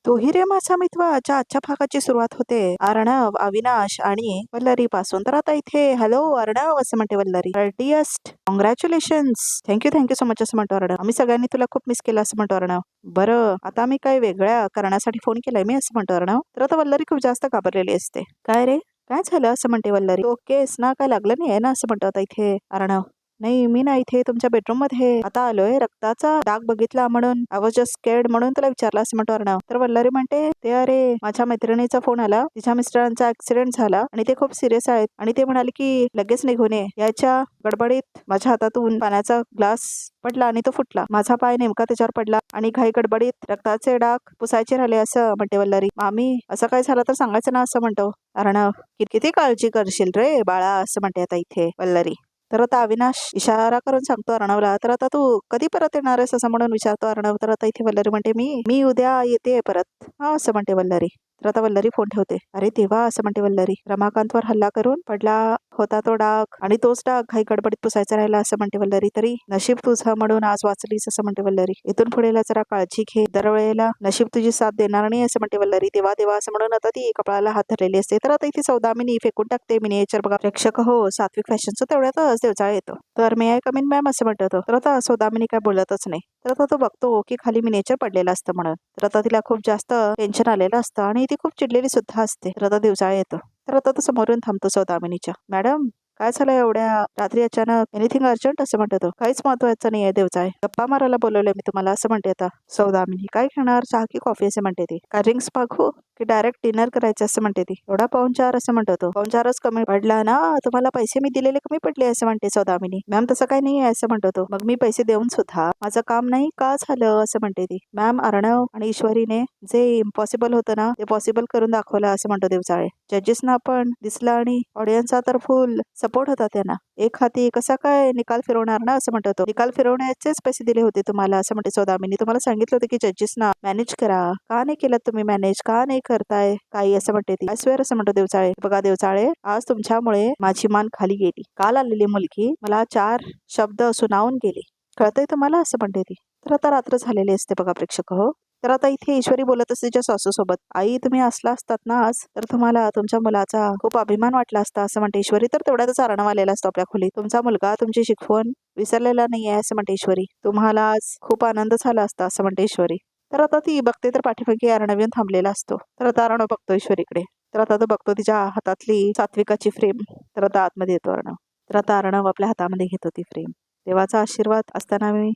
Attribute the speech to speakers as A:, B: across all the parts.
A: तोही रे माझा मित्रच्या आजच्या भागाची सुरुवात होते अर्णव, अविनाश आणि वल्लरी पासून. तर आता इथे हॅलो अर्णव असं म्हणते Vallari. Heartiest congratulations. Thank you so much असं म्हणतो अर्णव. आम्ही सगळ्यांनी तुला खूप मिस केलं असं म्हणतो अर्णव. बरं आता मी काही वेगळ्या कारणासाठी फोन केलाय मी असं म्हणतो अर्णव. तर आता वल्लरी खूप जास्त घाबरलेली असते. काय रे काय झालं असं म्हणते वल्लरी. तो केस ना काय लागलं नाही आहे ना असं म्हणतो आता इथे अर्णव. नाही मी ना इथे तुमच्या बेडरूम मध्ये आता आलोय, रक्ताचा डाग बघितला म्हणून आय वॉज जस्ट स्केर्ड म्हणून तुला विचारला असं म्हणतो अर्णव. तर वल्लरी म्हणते ते अरे माझ्या मैत्रिणीचा फोन आला, तिच्या मिस्टरांचा ऍक्सिडेंट झाला आणि ते खूप सिरियस आहेत आणि ते म्हणाले की लगेच निघून ये. याच्या गडबडीत माझ्या हातातून पाण्याचा ग्लास पडला आणि तो फुटला. माझा पाय नेमका त्याच्यावर पडला आणि घाई गडबडीत रक्ताचे डाग पुसायचे राहिले असं म्हणते वल्लरी. मामी असं काय झालं तर सांगायचं ना असं म्हणतो अर्णव. किती काळजी करशील रे बाळा असं म्हणते आता इथे वल्लरी. तर आता अविनाश इशारा करून सांगतो अर्णवला. तर आता तू कधी परत येणार आहेस असं म्हणून विचारतो अर्णव. तर आता इथे वल्लरी म्हणते मी उद्या येते परत हा असं म्हणते वल्लरी. तर आता वल्लरी फोन ठेवते. अरे तेव्हा असं म्हणते वल्लरी. रमाकांतवर हल्ला करून पडला होता तो डाग आणि तोच डाग घाई गडबडीत पुसायचा राहिला असं म्हणते वल्लरी. तरी नशीब तुझं म्हणून आज वाचलीस असं म्हणते वल्लरी. इथून पुढेला जरा काळजी घे, दरवेळेला नशीब तुझी साथ देणार नाही असं म्हणते वल्लरी. तेव्हा तेव्हा असं म्हणून आता ती कपाळाला हात धरलेली असते. तर आता इथे सौदामिनी फेकून टाकते मिनिएचर. बघा प्रेक्षक हो, सात्विक फॅशनचं तेवढ्यातच देवचाळ येतो. तर मे आय कम इन मॅम असं म्हणतो तो. तर आता सौदामिनी काय बोलतच नाही. तर आता तो बघतो की खाली मिनिएचर पडलेलं असतं म्हणून. तर आता तिला खूप जास्त टेन्शन आलेलं असतं आणि ती खूप चिडलेली सुद्धा असते. तर आता दिवसाळ येतो. तर आता तो समोरून थांबतो सौदामिनीच्या. मॅडम काय झालं एवढ्या रात्री अचानक, एनिथिंग अर्जंट असं म्हणतो तो. काहीच महत्वाचं नाहीये देवचाळे, गप्पा मारायला बोलवलंय मी तुम्हाला असं म्हणते आता सौदामिनी. काय घेणार, चहा की कॉफी असं म्हणते ती. काय ड्रिंक्स मागू की डायरेक्ट डिनर करायचं असं म्हणते ती. एवढा पाहुणचार असं म्हणतो तो. पाहुणचारच कमी पडला ना, तुम्हाला पैसे मी दिलेले कमी पडले असं म्हणते सौदामिनी. मॅम तसं काही नाही आहे असं म्हणतो तो. मग मी पैसे देऊन सुद्धा माझं काम नाही का झालं असं म्हणते ती. मॅम अर्णव आणि ईश्वरीने जे इम्पॉसिबल होतं ना ते पॉसिबल करून दाखवलं असं म्हणतो देवचाळे. जजेसना पण दिसलं आणि ऑडियन्सचा तर फुल सपोर्ट होता त्यांना. एक हाती कसा काय निकाल फिरवणार ना असं म्हणतो तो. निकाल फिरवण्याचेच पैसे दिले होते तुम्हाला असं म्हणते सौदामिनी. तुम्हाला सांगितलं होतं की जजेसना मॅनेज करा, का नाही केलं तुम्ही मॅनेज, का नाही करताय काही असं म्हणते ती. आय स्वेअर असं म्हणतो देवचाळे. बघा देवचाळे आज तुमच्यामुळे माझी मान खाली गेली. काल आलेली मुलगी मला 4 शब्द सुनावून गेली, कळतंय तुम्हाला असं म्हणते ती. तर आता रात्र झालेली असते बघा प्रेक्षक हो. तर आता इथे ईश्वरी बोलत असते तिच्या सासूसोबत. आई तुम्ही असला असतात ना आज तर तुम्हाला तुमच्या मुलाचा खूप अभिमान वाटला असता असं म्हणते ईश्वरी. तर तेवढ्यातच अर्णव आलेला असतो आपल्या खोलीत. तुमचा मुलगा तुमची शिकवण विसरलेला नाहीये असं म्हणते ईश्वरी. तुम्हाला आज खूप आनंद झाला असता असं म्हणते ईश्वरी. तर आता ती बघते तर पाठीमागे अर्णव येऊन थांबलेला असतो. तर आता अर्णव बघतो ईश्वरीकडे. तर आता तो बघतो तिच्या हातातली सात्विकाची फ्रेम. तर आता आतमध्ये येतो अर्णव. तर आता अर्णव आपल्या हातामध्ये घेतो ती फ्रेम. देवाचा आशीर्वाद असताना मी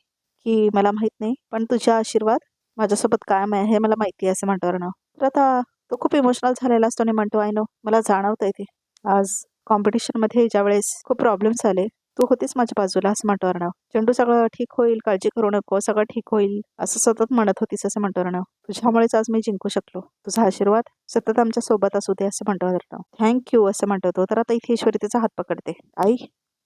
A: की मला माहित नाही, पण तुझा आशीर्वाद माझ्यासोबत कायम आहे हे मला माहिती आहे असं म्हणतो अर्णव. तर आता तो खूप इमोशनल झालेला असतो आणि म्हणतो आय नो, मला जाणवतंय ते. आज कॉम्पिटिशन मध्ये ज्या वेळेस खूप प्रॉब्लेम्स आले तू होतीस माझ्या बाजूला असं म्हणतो अर्णव. चंडू सगळं ठीक होईल, काळजी करू नको, सगळं ठीक होईल असं सतत म्हणत होतीस असं म्हणतो अर्णव. तुझ्यामुळेच आज मी जिंकू शकलो. तुझा आशीर्वाद सतत आमच्या सोबत असू दे असं म्हणतो अर्णव. थँक्यू असं म्हणतो तो. तर आता इथे ईश्वरी तिचा हात पकडते. आई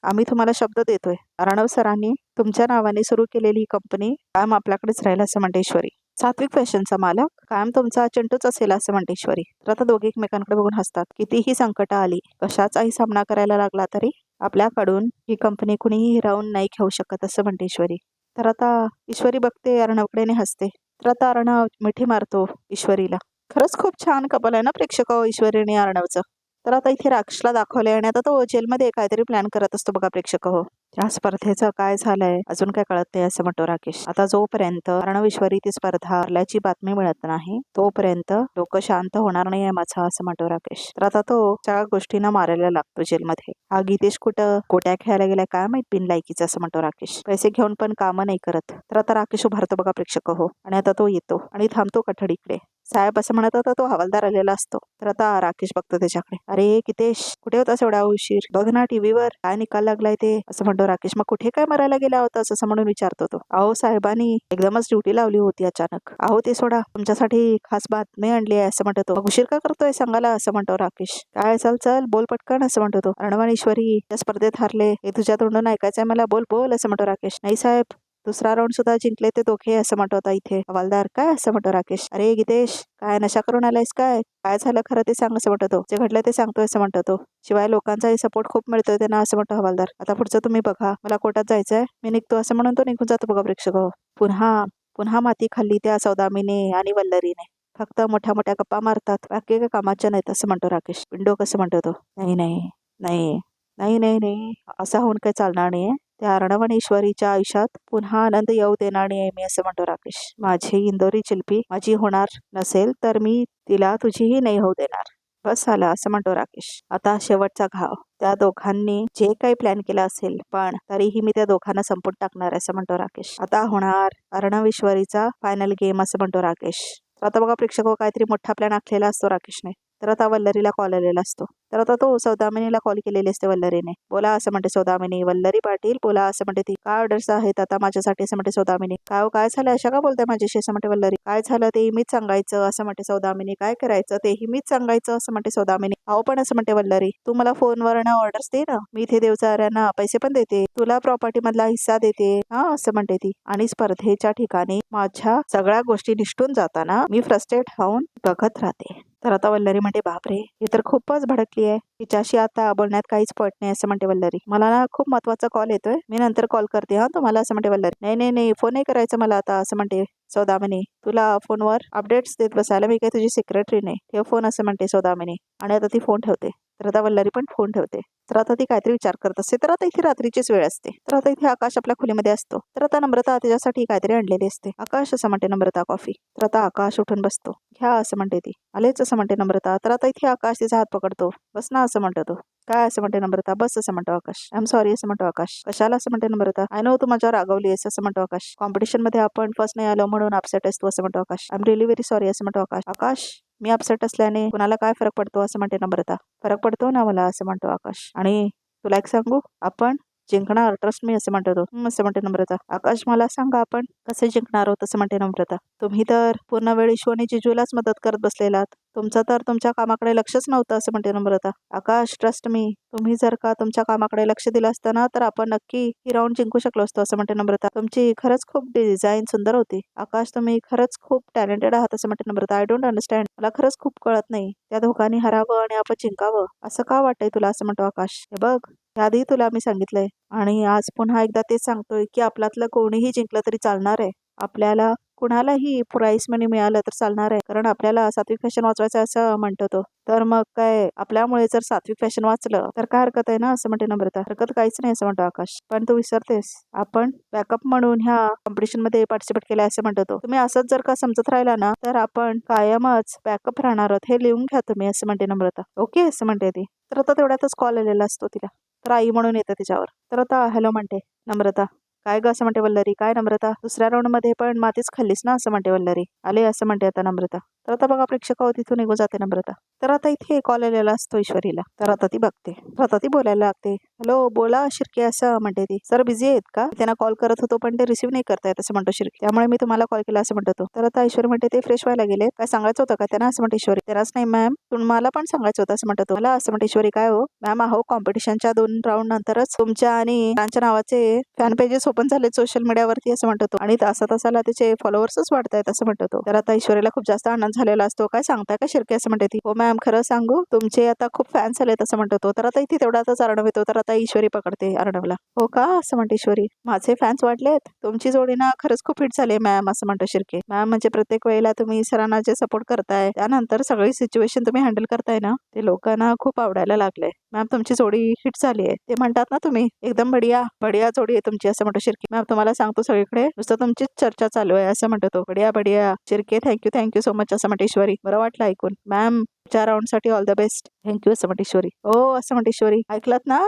A: आम्ही तुम्हाला शब्द देतोय, अर्णव सरांनी तुमच्या नावाने सुरू केलेली ही कंपनी कायम आपल्याकडेच राहील असं म्हणते ईश्वरी. सात्विक फॅशनचा मालक कायम तुमचा चंटूच असेल असं म्हणते ईश्वरी. तर आता दोघे एकमेकांकडे बघून हसतात. कितीही संकट आली, कशाचाही सामना करायला लागला तरी आपल्याकडून ही कंपनी कुणीही हिरावून नाही घेऊ शकत असं म्हणते ईश्वरी. तर आता ईश्वरी बघते अर्णवकडे आणि हसते. तर आता अर्णव मिठी मारतो ईश्वरीला. खरंच खूप छान कपल आहे ना प्रेक्षक ईश्वरी आणि अर्णवचं. तर आता इथे राक्षला दाखवलंय आणि आता तो जेलमध्ये काहीतरी प्लॅन करत असतो बघा प्रेक्षक हो. या स्पर्धेचं काय झालंय अजून काय कळत नाही असं म्हणतो राकेश. आता जोपर्यंत अर्णव ईश्वरी ती स्पर्धा हरल्याची बातमी मिळत नाही तोपर्यंत डोकं शांत होणार नाहीये माझं असं म्हणतो राकेश. तर आता तो सगळ्या गोष्टींना मारायला लागतो जेलमध्ये. हा गीतेश कुठं गोट्या खेळायला गेलाय काय माहित बिनलायकीचं असं म्हणतो राकेश. पैसे घेऊन पण कामं नाही करत. तर आता राकेश उभारतो बघा प्रेक्षक हो आणि आता तो येतो आणि थांबतो कठडीकडे. साहेब असं म्हणत होता तो हवालदार आलेला असतो. तर आता राकेश बघतो त्याच्याकडे. अरे गीतेश कुठे होतास एवढा उशीर, बघ ना टीव्हीवर काय निकाल लागलाय ते असं म्हणतो राकेश. मग कुठे काय मरायला गेला होतास असं म्हणून विचारतो तो. अहो साहेबांनी एकदमच ड्युटी लावली होती अचानक. अहो ते सोडा, तुमच्यासाठी खास बातमी आणली आहे असं म्हणतो तो. मग उशीर का करतोय सांगायला असं म्हणतो राकेश. काय चल चल बोल पटकन असं म्हणतो तो. अर्णव आणि ईश्वरी त्या स्पर्धेत हारले हे तुझ्या तोंडून ऐकायचंय मला, बोल बोल असं म्हणतो राकेश. नाही साहेब, दुसरा राऊंड सुद्धा जिंकले ते दोघे असं म्हणतो आता इथे हवालदार. काय असं म्हणतो राकेश. अरे गीतेश काय नशा करून आलायस काय, काय झालं खरं ते सांग असं म्हणतो तो. जे घडलं ते सांगतोय असं म्हणतो तो. शिवाय लोकांचाही सपोर्ट खूप मिळतोय त्यांना असं म्हणतो हवालदार. आता पुढचं तुम्ही बघा, मला कोर्टात जायचंय, मी निघतो असं म्हणून तो निघून जातो बघा प्रेक्षक. पुन्हा पुन्हा माती खाल्ली त्या सौदामिनी आणि वल्लरीने. फक्त मोठ्या मोठ्या गप्पा मारतात, बाकी काही कामाच्या नाहीत असं म्हणतो राकेश. पिंडो कसं म्हणतो तो. नाही नाही नाही नाही नाही नाही असं होऊन काही चालणार नाहीये. त्या अर्णव आणि ईश्वरीच्या आयुष्यात पुन्हा आनंद येऊ देणार नाहीये मी असं म्हणतो राकेश. माझी इंदोरी शिल्पी माझी होणार नसेल तर मी तिला तुझीही नाही होऊ देणार. बस झालं असं म्हणतो राकेश. आता शेवटचा घाव. त्या दोघांनी जे काही प्लॅन केला असेल पण तरीही मी त्या दोघांना संपून टाकणार आहे असं म्हणतो राकेश. आता होणार अर्णव ईश्वरीचा फायनल गेम असं म्हणतो राकेश. तर आता बघा प्रेक्षक काहीतरी मोठा प्लॅन आखलेला असतो राकेशने. तर आता वल्लरीला कॉल आलेला असतो. तर आता तो सौदामिनीला कॉल केलेली असते वल्लरीने. बोला असं म्हणते सौदामिनी. वल्लरी पाटील बोला असं म्हणते ती. काय ऑर्डर्स आहेत आता माझ्यासाठी असं म्हणते सौदामिनी. काय झालं अशा का बोलताय माझ्याशी असं म्हणते वल्लरी. काय झालं तेही मीच सांगायचं असं म्हणते सौदामिनी. काय करायचं तेही मीच सांगायचं असं म्हणते सौदामिनी. अहो पण असं म्हणते वल्लरी. तू मला फोनवर ना ऑर्डर्स दे ना, मी इथे देवचाऱ्यांना पैसे पण देते, तुला प्रॉपर्टी मधला हिस्सा देते हा असं म्हणते ती. आणि स्पर्धेच्या ठिकाणी माझ्या सगळ्या गोष्टी निष्ठून जाताना मी फ्रस्ट्रेट होऊन बघत राहते. तर आता वल्लरी म्हणते बापरे ही तर खूपच भडकली आहे, तिच्याशी आता बोलण्यात काहीच पॉईंट नाही असं म्हणते वल्लरी. मला ना खूप महत्वाचा कॉल येतोय, मी नंतर कॉल करते हा तुम्हाला असं म्हणते वल्लरी. नाही नाही नाही फोन नाही करायचं मला आता असं म्हणते सौदामिनी. तुला फोनवर अपडेट्स देत बसायला मी काही तुझी सेक्रेटरी नाही, ठेव फोन असं म्हणते सौदामिनी. आणि आता ती फोन ठेवते. तर आता वल्लरी पण फोन ठेवते. तर आता ती काहीतरी विचार करत असते. तर आता इथे रात्रीचीच वेळ असते. तर आता इथे आकाश आपल्या खोलीमध्ये असतो. तर आता नम्रता त्याच्यासाठी काहीतरी आणलेली असते. आकाश असं म्हणते नम्रता कॉफी. तर आता आकाश उठून बसतो. घ्या असं म्हणते ती. आलेच असं म्हणते नम्रता. तर आता इथे आकाश तिचा हात पकडतो. बस ना असं म्हणतो तो. काय असं म्हणते नम्रता. बस असं म्हणतो आकाश. आय एम सॉरी असं म्हणतो आकाश. कशाला असं म्हणते नम्रता. आय नो तू माझ्यावर रागवली आहेस असं म्हणतो आकाश. कॉम्पिटिशन मध्ये आपण फर्स्ट नाही आलो म्हणून अपसेट असतो असं म्हणतो Akash. I am really very sorry असं म्हणतो आकाश. आकाश मी अपसेट असल्याने कुणाला काय फरक पडतो असं म्हणते नम्रता. फरक पडतो ना मला असं म्हणतो आकाश. आणि तुला एक सांगू आपण जिंकणार ट्रस्ट मी असं म्हणतो तो. असं म्हणते नम्रता. आकाश मला सांगा आपण कसे जिंकणार आहोत असं म्हणते नम्रता. तुम्ही तर पूर्ण वेळ ईशू आणि जिजूलाच मदत करत बसलेलात, तुमचं तर तुमच्या कामाकडे लक्षच नव्हतं असं म्हणते नम्रता. आकाश ट्रस्ट मी, तुम्ही जर का तुमच्या कामाकडे लक्ष दिलं असतं ना तर आपण नक्की ही राऊंड जिंकू शकलो असतो असं म्हणते नम्रता. तुमची खरंच खूप डिझाईन सुंदर होती आकाश, तुम्ही खरंच खूप टॅलेंटेड आहात असं म्हणते नम्रता. आय डोंट अंडरस्टँड, मला खरंच खूप कळत नाही त्या दोघांनी हरावं आणि आपण जिंकावं असं का वाटतंय तुला असं म्हणतो आकाश. हे बघ याआधी तुला मी सांगितलंय आणि आज पुन्हा एकदा तेच सांगतोय की आपल्यातलं कोणीही जिंकलं तरी चालणार आहे, आपल्याला कुणालाही प्राइस मनी मिळालं तर चालणार आहे, कारण आपल्याला सात्विक फॅशन वाचवायचं असं म्हणतो तो. तर मग काय आपल्यामुळे जर सात्विक फॅशन वाचलं तर काय हरकत आहे ना असं म्हणते नम्रता. हरकत काहीच नाही असं म्हणतो आकाश. पण तू विसरतेस आपण बॅकअप म्हणून ह्या कॉम्पिटिशन मध्ये पार्टिसिपेट केलं असं म्हणतो तो. तुम्ही असंच जर का समजत राहिला ना तर आपण कायमच बॅकअप राहणार आहोत, हे लिहून घ्या तुम्ही असं म्हणते नम्रता. ओके असं म्हणते ती. तर आता तेवढ्यातच कॉल आलेला असतो तिला. तर आई म्हणून येतं तिच्यावर. तर आता हॅलो म्हणते नम्रता. काय ग असं म्हणते वल्लरी. काय नम्रता दुसऱ्या राऊंड मध्ये पण मातीच खाल्लीस ना असं म्हणते वल्लरी. आले असं म्हणते आता नम्रता. तर आता बघा प्रेक्षक तिथून निघून जाते नम्रता. तर आता इथे कॉल आलेला असतो ईश्वरीला. तर आता ती बघते. तर आता ती बोलायला लागते. हॅलो बोला शिर्के असं म्हणते ती. सर बिझी आहेत का, त्यांना कॉल करत होतो पण ते रिसीव्ह नाही करतायत असं म्हणतो शिर्के, त्यामुळे मी तुम्हाला कॉल केला असं म्हणतो तो. तर आता ईश्वरी म्हणते ते फ्रेश व्हायला गेले, काय सांगायचं होतं का त्यांना असं म्हणते ईश्वरी. त्यांनाच नाही मॅम तुम्हाला पण सांगायचं होतं असं म्हणतो तो. मला असं म्हणते ईश्वरी. काय हो मॅम अहो कॉम्पिटिशनच्या 2 राऊंड नंतरच तुमच्या आणि त्यांच्या नावाचे फॅन पेजेस ओपन झाले सोशल मीडियावरती असं म्हणतो तो. आणि तासा तासाला त्याचे फॉलोअर्सच वाढतायत असं म्हणतो तो. तर आता ईश्वरीला खूप जास्त आनंद झालेला असतो. काय सांगताय का शिर्के असं म्हणते ती. हो मॅम खरं सांगू तुमचे आता खूप फॅन्स आलेत असं म्हणतो तो. तर आता इथे तेवढाच अर्णव येतो. तर आता ईश्वरी पकडते अर्णवला. हो का असं म्हणते ईश्वरी. माझे फॅन्स वाढलेत, तुमची जोडी ना खरंच खूप हिट झाली मॅम असं म्हणतो शिर्के. मॅम म्हणजे प्रत्येक वेळेला तुम्ही सरांना जे सपोर्ट करताय त्यानंतर सगळी सिच्युएशन तुम्ही हँडल करताय ना ते लोकांना खूप आवडायला लागले मॅम, तुमची जोडी हिट झाली आहे. ते म्हणतात ना तुम्ही एकदम बढिया बढिया जोडी आहे तुमची असं म्हणतो शिर्के. मॅम तुम्हाला सांगतो सगळीकडे नुसतं तुमचीच चर्चा चालू आहे असं म्हणतो तो. बढिया बढिया शिर्के, थँक्यू सो मच असं म्हणते ईश्वरी. बरं वाटलं ऐकून. मॅम 4 राऊंड साठी ऑल द बेस्ट. थँक्यू असं म्हणते ईश्वरी. हो असं म्हणते ईश्वरी. ऐकलत ना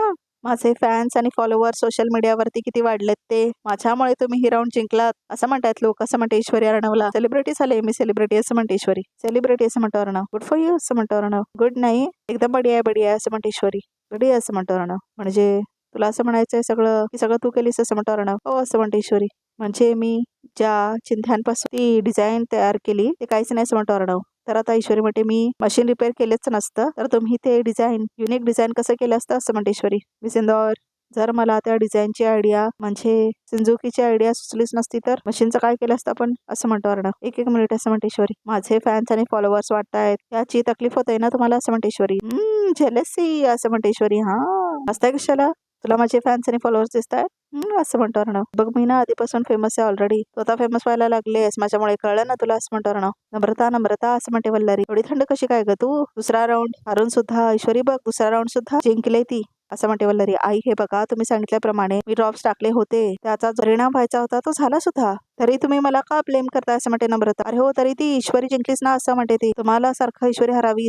A: माझे फॅन्स आणि फॉलोअर सोशल मीडियावरती किती वाढलेत ते, माझ्यामुळे तुम्ही ही राऊंड जिंकलात असं म्हणतायत लोक असं म्हणते ईश्वरी अर्णवला. सेलिब्रिटी झाले मी, सेलिब्रिटी असं म्हणते ईश्वरी. सेलिब्रिटी असं म्हणतो अर्णव. गुड फॉर यू असं म्हणतो अर्णव. गुड नाही एकदम बढिया बढिया असं म्हणते ईश्वरी. बढिया असं म्हणतो अर्णव. म्हणजे तुला असं म्हणायचंय सगळं की सगळं तू केलीस असं म्हणतो अर्णव. हो असं म्हणते ईश्वरी. म्हणजे मी ज्या चिंध्यांपासून ती डिझाईन तयार केली ते काहीच नाही असं म्हणतो अर्णव. तर आता ईश्वरी म्हणते मी मशीन रिपेअर केलेच नसतं तर तुम्ही ते डिझाईन युनिक डिझाईन कसं केलं असतं असं म्हणते ईश्वरी. मिस इंदौर जर मला त्या डिझाईनची आयडिया म्हणजे सिंजुकीची आयडिया सुचलीच नसती तर मशीनचं काय केलं असतं आपण असं म्हणतो अर्णव. एक मिनिट असं म्हणते ईश्वरी. माझे फॅन्स आणि फॉलोअर्स वाटतायत याची तकलीफ होते ना तुम्हाला असं म्हणते ईश्वरी. जेलसी असं म्हणते ईश्वरी. हा असताय कशाला, तुला माझे फॅन्स आणि फॉलोअर्स दिसतायत असं म्हणतो अर्णव. बघ मी ना आधीपासून फेमस आहे ऑलरेडी. तू आता फेमस व्हायला लागलेस माझ्यामुळे, कळलं ना तुला, असं म्हणतो अर्णव. नम्रता नम्रता असं म्हणते वल्लरी. एवढी थंड कशी काय ग तू? दुसरा राऊंड हारून सुद्धा ईश्वरी बघ दुसरा राऊंड सुद्धा जिंकले ती, असं म्हणते वल्लरी. आई हे बघा तुम्ही सांगितल्याप्रमाणे मी ड्रॉप्स टाकले होते, त्याचा परिणाम व्हायचा होता तो झाला सुद्धा, तरी तुम्ही मला का ब्लेम करताय असं म्हणते नम्रता. अरे हो तरी ती ईश्वरी जिंकलीच ना असं म्हणते ती. तुम्हाला सारखं ईश्वरी हरावी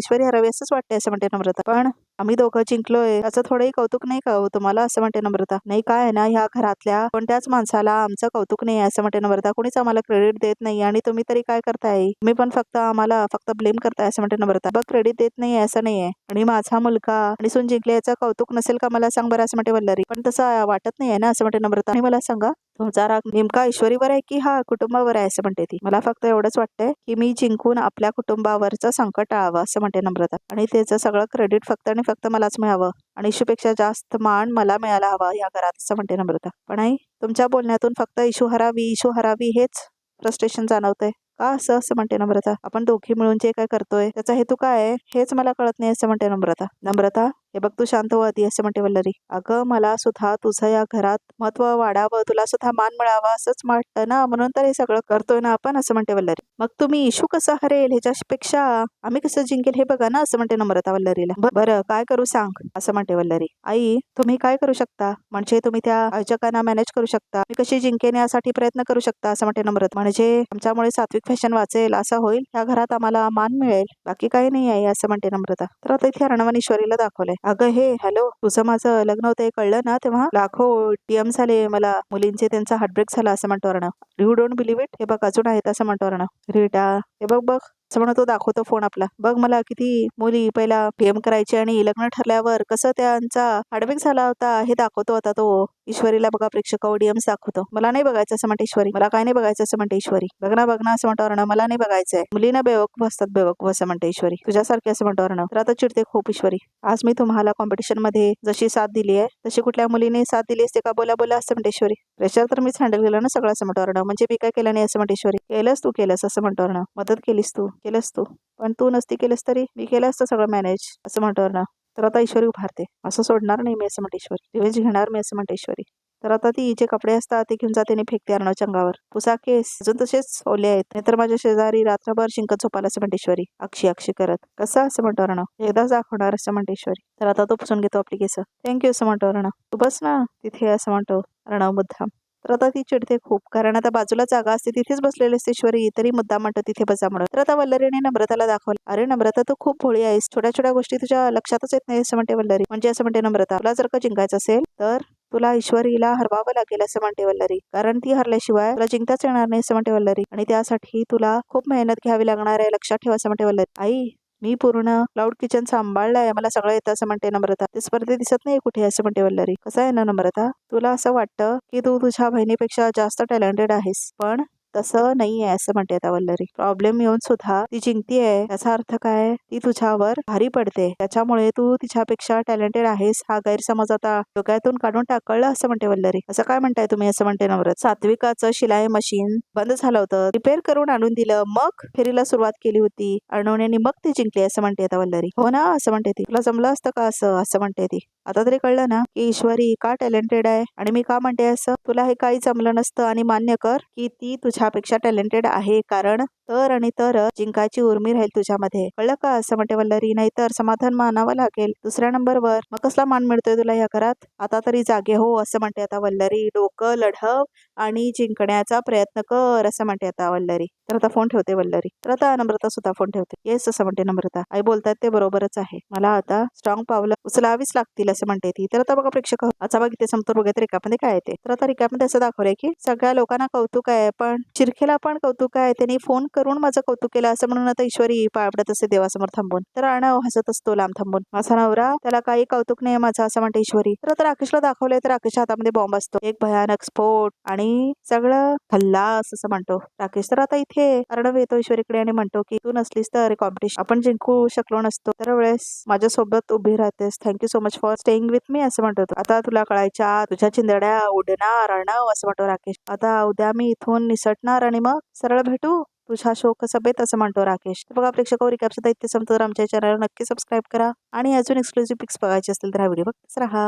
A: असंच वाटते असं म्हणते नम्रता. पण आम्ही दोघं जिंकलोय असं थोडंही कौतुक नाही का हो तुम्हाला, असं म्हणते नम्रता. नाही काय आहे ना ह्या घरातल्या कोणत्याच माणसाला आमचं कौतुक नाही असं म्हणते नम्रता. कोणीच आम्हाला क्रेडिट देत नाही आणि तुम्ही तरी काय करताय, तुम्ही पण फक्त आम्हाला फक्त ब्लेम करताय असं म्हणते नम्रता. बघ क्रेडिट देत नाहीये असं नाहीये, आणि माझा मुलगा आणि सून जिंकले याचं कौतुक नसेल का मला सांग बरं असं म्हणते वल्लरी. पण तसं वाटत नाहीये ना असं म्हणते नम्रता. आणि मला सांगा तुमचा राग नेमका ईश्वरीवर आहे की हा कुटुंबावर आहे असं म्हणते ती. मला फक्त एवढंच वाटतंय की मी जिंकून आपल्या कुटुंबावरचं संकट टाळावं असं म्हणते नम्रता, आणि त्याचं सगळं क्रेडिट फक्त आणि फक्त मलाच मिळावं आणि इशूपेक्षा जास्त मान मला मिळायला हवा या घरात असं म्हणते नम्रता. पण आई तुमच्या बोलण्यातून फक्त इशू हरावी हेच फ्रस्ट्रेशन जाणवतंय का असं म्हणते नम्रता. आपण दोघी मिळून जे काय करतोय त्याचा हेतू काय आहे हेच मला कळत नाही असं म्हणते नम्रता. नम्रता हे बघ तू शांत हो आधी असं म्हणते वल्लरी. अगं मला सुद्धा तुझं या घरात महत्व वाढावं, तुला सुद्धा मान मिळावा असंच वाटतं ना, म्हणून तर हे सगळं करतोय ना आपण असं म्हणते वल्लरी. मग तुम्ही इशू कसा हरेल ह्याच्यापेक्षा आम्ही कसं जिंकेल हे बघा ना असं म्हणते नम्रता वल्लरीला. बरं काय करू सांग असं म्हणते वल्लरी. आई तुम्ही काय करू शकता, म्हणजे तुम्ही त्या आयोजकांना मॅनेज करू शकता, मी कशी जिंकेन यासाठी प्रयत्न करू शकता असं म्हणते नम्रता. म्हणजे आमच्यामुळे सात्विक फॅशन वाचेल असं होईल, त्या घरात आम्हाला मान मिळेल, बाकी काही नाही आहे असं म्हणते नम्रता. तर आता इथे अर्णवाने ईश्वरीला दाखवलंय. अगं हे हॅलो तुझं माझं लग्न होतं हे कळलं ना तेव्हा लाखो टीएम झाले मला मुलींचे, त्यांचा हार्टब्रेक झाला असं म्हणतो Arnav. You don't believe it, हे बघ अजून आहेत असं म्हणतो अर्णव. रीटा हे बघ बघ असं म्हणतो, दाखवतो फोन आपला. बघ मला किती मुली पहिला प्रेम करायचे आणि लग्न ठरल्यावर कसं त्यांचा हार्टब्रेक झाला होता हे दाखवतो आता तो. ईश्वरीला बघा प्रेक्षक डीएम्स दाखवतो. मला नाही बघायचं असं म्हणते ईश्वरी. मला काय नाही बघायचं असं म्हणते ईश्वरी. बघ ना असं म्हणतो अर्णव. मला नाही बघायचंय, मुलींना बेवकूफ असतात बेवकूफ असं म्हणते ईश्वरी. तुझ्यासारखे असं म्हणतो अर्णव. तर आता चिडते खूप ईश्वरी. आज मी तुम्हाला कॉम्पिटिशन मध्ये जशी साथ दिली आहे तशी कुठल्या मुलीने साथ दिली असते का, बोला बोला असं म्हणते ईश्वरी. प्रेशर तर मीच हँडल केलं ना सगळं असं म्हणतो अर्णव. म्हणजे मी काय केलं नाही असं म्हणते ईश्वरी. केलंस तू केलंस असं म्हणतो अर्णव. मदत केलीस तू केलंस तू, पण तू नसती केलंस तरी मी केलं असतं सगळं मॅनेज असं म्हणतो अर्णव. तर आता ईश्वरी उभारते. असं सोडणार नाही मी असं म्हणते ईश्वरी. रिवेंज घेणार मी असं म्हणते ईश्वरी. तर आता ती जे कपडे असतात ते घेऊन जाते आणि फेकते अर्णवच्या अंगावर. पुसा केस अजून तसेच ओले आहेत, नाहीतर माझ्या शेजारी रात्रभर शिंकत झोपायला असं म्हणते ईश्वरी. अक्षी करत कसं असं म्हणतो अर्णव. एकदाच दाखवणार असं म्हणते ईश्वरी. तर आता तो पुसून घेतो आपली केस. थँक्यू असं म्हणतो अर्णव. तू बस ना तिथे असं म्हणतो अर्णव मुद्दाम. तर आता ती चिडते खूप, कारण आता बाजूला जागा असते तिथेच बसलेली असते ईश्वरी, तरी मुद्दाम म्हणतो तिथे बसा म्हणून. तर आता वल्लरीने नम्रताला दाखवलं. अरे नम्रता तू खूप भोळी आहेस, छोट्या छोट्या गोष्टी तुझ्या लक्षातच येत नाही असं म्हणते वल्लरी. म्हणजे असं म्हणते नम्रता, तुला जर का जिंकायचं असेल तर तुला ईश्वरीला हरवावं लागेल असं म्हणते वल्लरी, कारण ती हरल्याशिवाय तुला जिंकताच येणार नाही असं म्हणते वल्लरी, आणि त्यासाठी तुला खूप मेहनत घ्यावी लागणार आहे लक्षात ठेवा असं म्हणते वल्लरी. आई मी पूर्ण क्लाउड किचन सांभाळलंय, मला सगळं येतं असं म्हणते नम्रता. ते स्पर्धे दिसत नाही कुठे असं म्हणते वल्लरी. कसं आहे ना नम्रता, तुला असं वाटतं की तू तुझ्या बहिणीपेक्षा जास्त टॅलेंटेड आहेस, पण तसं नाहीये असं म्हणते आता वल्लरी. प्रॉब्लेम येऊन सुद्धा ती जिंकतीये याचा अर्थ काय, ती तुझ्यावर भारी पडते, त्याच्यामुळे तू तिच्यापेक्षा टॅलेंटेड आहेस हा गैरसमज आता डोक्यातून काढून टाकलं असं म्हणते वल्लरी. असं काय म्हणताय तुम्ही असं म्हणते नम्रता. सात्विकाचं शिलाई मशीन बंद झालं होतं, रिपेअर करून आणून दिलं, मग फेरीला सुरुवात केली होती अर्णवने, मग ती जिंकली असं म्हणते आता वल्लरी. हो ना असं म्हणते ती. तुला जमलं असतं का असं असं म्हणते ती. आता तरी कळलं ना की ईश्वरी का टॅलेंटेड आहे आणि मी का म्हणते असं. तुला हे काही जमलं नसतं आणि मान्य कर की ती तुझ्यापेक्षा टॅलेंटेड आहे, कारण तर आणि तर जिंकायची उर्मी राहील तुझ्यामध्ये, कळलं का असं म्हणते वल्लरी. नाहीतर समाधान मानावं लागेल दुसऱ्या नंबरवर. मग कसला मान मिळतोय तुला या घरात, आता तरी जागे हो असं म्हणते आता वल्लरी. डोकं लढव आणि जिंकण्याचा प्रयत्न कर असं म्हणते आता वल्लरी. तर आता फोन ठेवते वल्लरी. तर आता नम्रता सुद्धा फोन ठेवते. येस असं म्हणते नम्रता. आई बोलतात ते बरोबरच आहे, मला आता स्ट्रॉंग पावलं उचलावीच लागतील असं म्हणते ती. तर आता बघा प्रेक्षक आता बघ इथे समोर बघा रिकामध्ये काय येते. तर आता रिकामध्ये असं दाखवलंय की सगळ्या लोकांना कौतुक आहे, पण चिरखेला पण कौतुक आहे, त्यांनी फोन करून माझं कौतुक केलं असं म्हणून आता ईश्वरी पाळपडत असते देवासमोर थांबून. तर अर्णव हसत असतो लांब थांबून. माझा नवरा त्याला काही कौतुक नाही माझं असं म्हणते ईश्वरी. तर आता राकेशला दाखवलंय, तर राकेशच्या हातामध्ये बॉम्ब असतो, एक भयानक स्फोट आणि सगळं खल्लास असं म्हणतो राकेश. तर आता इथे अर्णव येतो ईश्वरीकडे आणि म्हणतो की तू नसलीस तर कॉम्पिटिशन आपण जिंकू शकलो नसतो, तर वेळेस माझ्यासोबत उभी राहतेस, thank you so much for staying with me असं म्हणतो. आता तुला कळायच्या तुझ्या चिंदड्या उडणार अर्णव असं म्हणतो राकेश. आता उद्या मी इथून निसटणार आणि मग सरळ भेटू तुझ्या शोक सभेत असं म्हणतो राकेश. तर बघा प्रेक्षक रिकॅप सुद्धा इथे संपतो. तर आमच्या चॅनलला नक्की सबस्क्राईब करा आणि अजून एक्सक्लुझिव्ह पिक्स बघायचे असतील तर हा व्हिडिओ बघतच राहा.